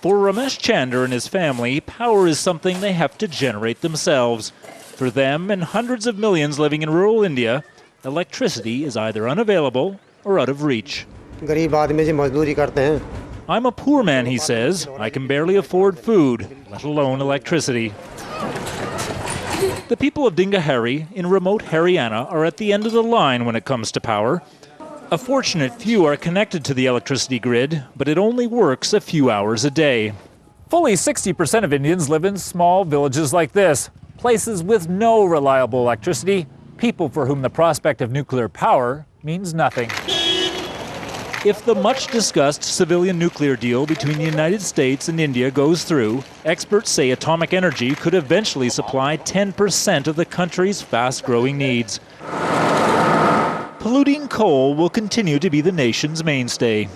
For Ramesh Chander and his family, power is something they have to generate themselves. For them and hundreds of millions living in rural India, electricity is either unavailable or out of reach. I'm a poor man, he says. I can barely afford food, let alone electricity. The people of Dingahari in remote Haryana are at the end of the line when it comes to power. A fortunate few are connected to the electricity grid, but it only works a few hours a day. Fully 60% of Indians live in small villages like this, places with no reliable electricity, people for whom the prospect of nuclear power means nothing. If the much-discussed civilian nuclear deal between the United States and India goes through, experts say atomic energy could eventually supply 10% of the country's fast-growing needs. Polluting coal will continue to be the nation's mainstay.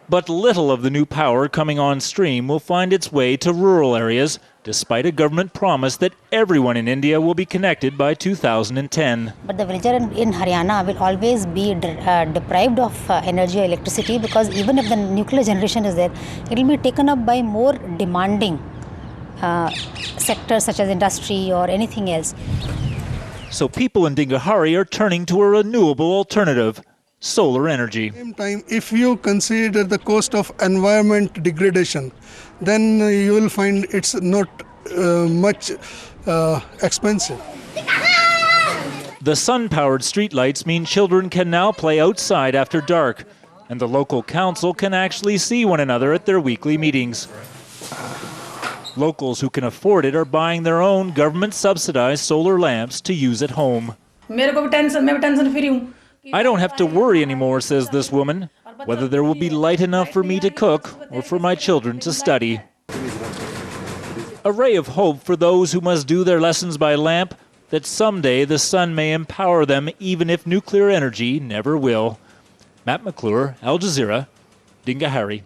But little of the new power coming on stream will find its way to rural areas, despite a government promise that everyone in India will be connected by 2010. But the villager in Haryana will always be deprived of energy or electricity, because even if the nuclear generation is there, it will be taken up by more demanding sectors such as industry or anything else. So people in Dingahari are turning to a renewable alternative, solar energy. At the same time, if you consider the cost of environment degradation, then you will find it's not much expensive. The sun-powered streetlights mean children can now play outside after dark, and the local council can actually see one another at their weekly meetings. Locals who can afford it are buying their own government-subsidized solar lamps to use at home. I don't have to worry anymore, says this woman, whether there will be light enough for me to cook or for my children to study. A ray of hope for those who must do their lessons by lamp, that someday the sun may empower them even if nuclear energy never will. Matt McClure, Al Jazeera, Dingahari.